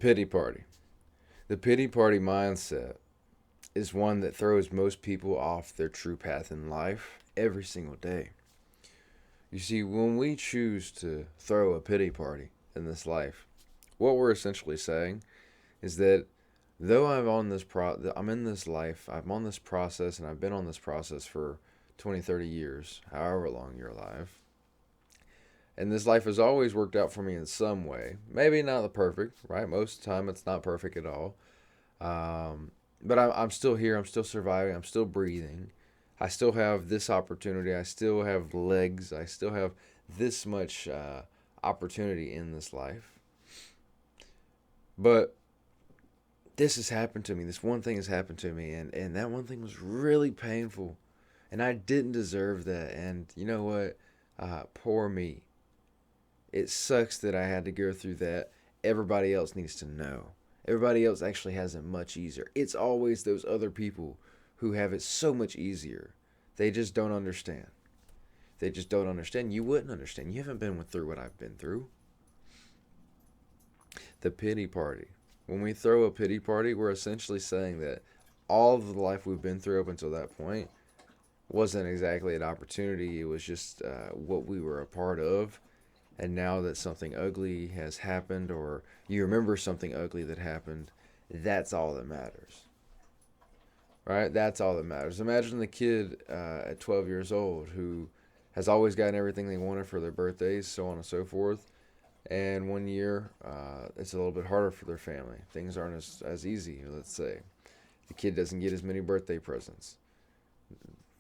pity party. The pity party mindset is one that throws most people off their true path in life every single day. You see, when we choose to throw a pity party in this life, what we're essentially saying is that though I'm in this life, I'm on this process, and I've been on this process for 20, 30 years, however long you're alive, and this life has always worked out for me in some way. Maybe not the perfect, right? Most of the time, it's not perfect at all. But I'm still here. I'm still surviving. I'm still breathing. I still have this opportunity. I still have legs. I still have this much opportunity in this life. But this has happened to me. This one thing has happened to me. And that one thing was really painful. And I didn't deserve that. And you know what? Poor me. It sucks that I had to go through that. Everybody else needs to know. Everybody else actually has it much easier. It's always those other people who have it so much easier. They just don't understand. They just don't understand. You wouldn't understand. You haven't been through what I've been through. The pity party. When we throw a pity party, we're essentially saying that all of the life we've been through up until that point wasn't exactly an opportunity. It was just what we were a part of. And now that something ugly has happened, or you remember something ugly that happened, that's all that matters. Right? That's all that matters. Imagine the kid at 12 years old who has always gotten everything they wanted for their birthdays, so on and so forth. And one year, it's a little bit harder for their family. Things aren't as easy, let's say. The kid doesn't get as many birthday presents.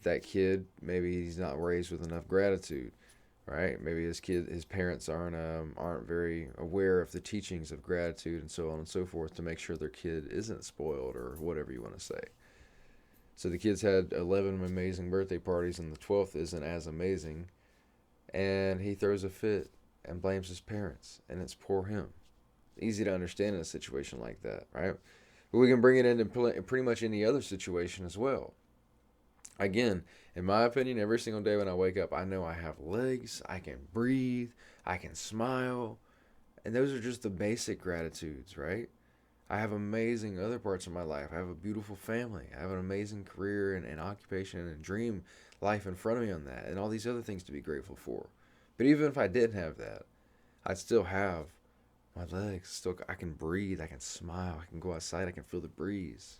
That kid, maybe he's not raised with enough gratitude, right? Maybe his parents aren't very aware of the teachings of gratitude and so on and so forth to make sure their kid isn't spoiled or whatever you want to say. So the kid's had 11 amazing birthday parties, and the 12th isn't as amazing, and he throws a fit and blames his parents, and it's poor him. Easy to understand in a situation like that, right? But we can bring it into pretty much any other situation as well. Again, in my opinion, every single day when I wake up, I know I have legs, I can breathe, I can smile, and those are just the basic gratitudes, right? I have amazing other parts of my life. I have a beautiful family. I have an amazing career and occupation and dream life in front of me on that, and all these other things to be grateful for. But even if I didn't have that, I'd still have my legs. Still, I can breathe. I can smile. I can go outside. I can feel the breeze.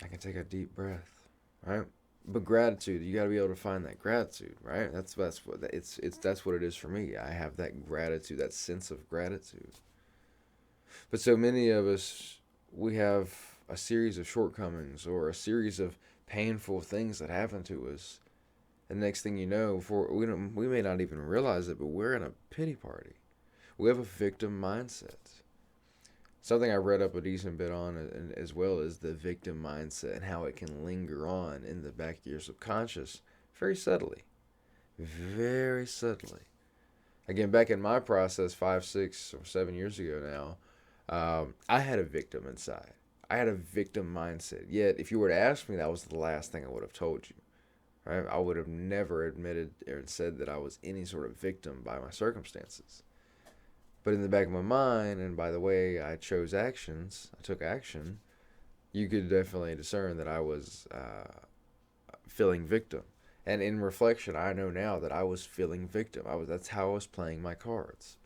I can take a deep breath, right? But gratitude, you got to be able to find that gratitude, right? That's what that's what it is for me. I have that gratitude, that sense of gratitude. But so many of us, we have a series of shortcomings or a series of painful things that happen to us. And next thing you know, we may not even realize it, but we're in a pity party. We have a victim mindset. Something I read up a decent bit on as well is the victim mindset and how it can linger on in the back of your subconscious very subtly. Very subtly. Again, back in my process 5, 6, or 7 years ago now, I had a victim inside. I had a victim mindset. Yet, if you were to ask me, that was the last thing I would have told you. Right? I would have never admitted or said that I was any sort of victim by my circumstances. But in the back of my mind, and by the way I took action, you could definitely discern that I was feeling victim. And in reflection, I know now that I was feeling victim. That's how I was playing my cards.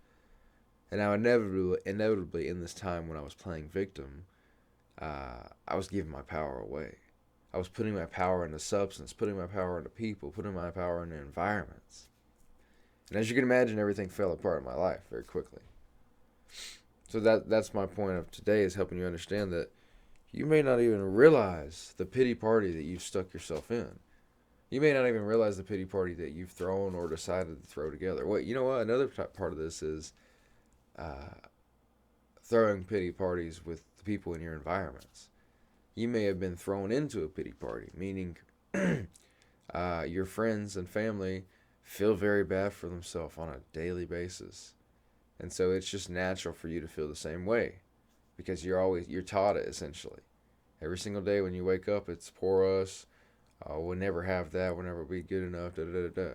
And now inevitably in this time when I was playing victim, I was giving my power away. I was putting my power into substance, putting my power into people, putting my power into environments. And as you can imagine, everything fell apart in my life very quickly. So that's my point of today, is helping you understand that you may not even realize the pity party that you've stuck yourself in. You may not even realize the pity party that you've thrown or decided to throw together. Well, you know what? Another part of this is throwing pity parties with the people in your environments. You may have been thrown into a pity party, meaning your friends and family feel very bad for themselves on a daily basis. And so it's just natural for you to feel the same way because you're taught it essentially. Every single day when you wake up, it's poor us. We'll never have that. We'll never be good enough. Da, da, da, da.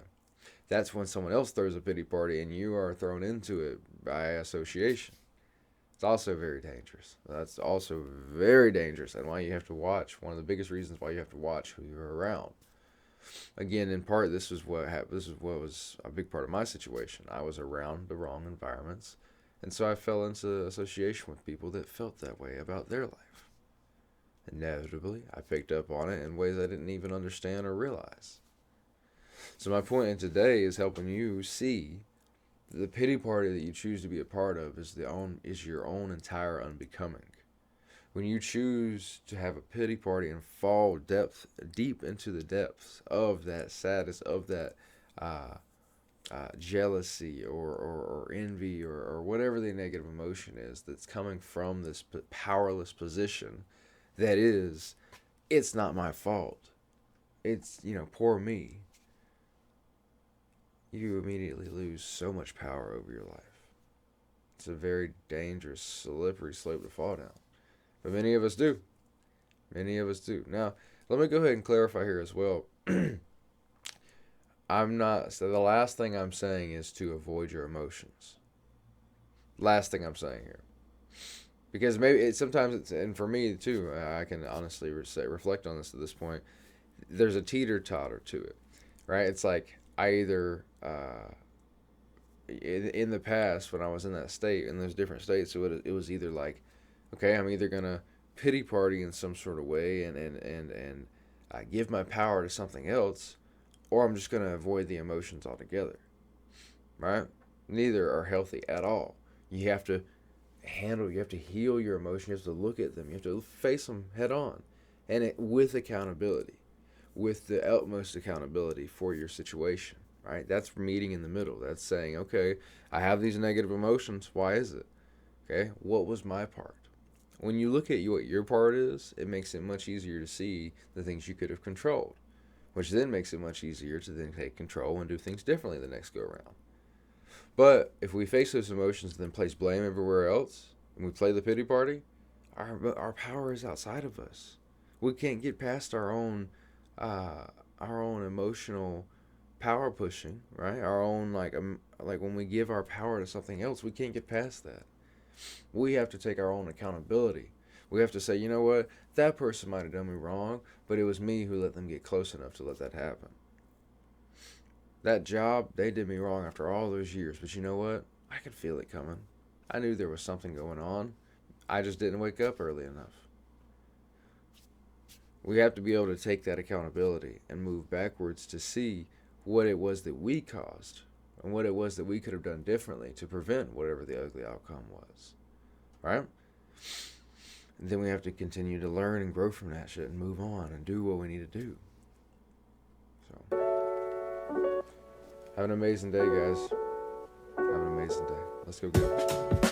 That's when someone else throws a pity party and you are thrown into it by association. It's also very dangerous. That's also very dangerous, and why you have to watch. One of the biggest reasons why you have to watch who you're around. Again, in part, this is what happened. This is what was a big part of my situation. I was around the wrong environments, and so I fell into association with people that felt that way about their life. Inevitably, I picked up on it in ways I didn't even understand or realize. So my point in today is helping you see the pity party that you choose to be a part of is your own entire unbecoming. When you choose to have a pity party and fall deep into the depths of that sadness, of that jealousy or envy or whatever the negative emotion is that's coming from this powerless position, that is, it's not my fault. It's, poor me. You immediately lose so much power over your life. It's a very dangerous, slippery slope to fall down. But many of us do. Many of us do. Now, let me go ahead and clarify here as well. So the last thing I'm saying is to avoid your emotions. Last thing I'm saying here. Because and for me too, I can honestly reflect on this at this point. There's a teeter-totter to it, right? It's like I either, in the past when I was in that state, in those different states, so it was either like, okay, I'm either gonna pity party in some sort of way and give my power to something else, or I'm just gonna avoid the emotions altogether, right? Neither are healthy at all. You have to heal your emotions. You have to look at them. You have to face them head on, and with accountability, with the utmost accountability for your situation, right? That's meeting in the middle. That's saying, okay, I have these negative emotions. Why is it? Okay, what was my part? When you look at what your part is, it makes it much easier to see the things you could have controlled, which then makes it much easier to then take control and do things differently the next go around. But if we face those emotions and then place blame everywhere else, and we play the pity party, our power is outside of us. We can't get past our own emotional power pushing, right? Our own like when we give our power to something else, we can't get past that. We have to take our own accountability. We have to say, you know what, that person might have done me wrong, but it was me who let them get close enough to let that happen. That job, they did me wrong after all those years, but you know what? I could feel it coming. I knew there was something going on. I just didn't wake up early enough. We have to be able to take that accountability and move backwards to see what it was that we caused and what it was that we could have done differently to prevent whatever the ugly outcome was. Right? And then we have to continue to learn and grow from that shit and move on and do what we need to do. So, have an amazing day, guys. Have an amazing day. Let's go get it.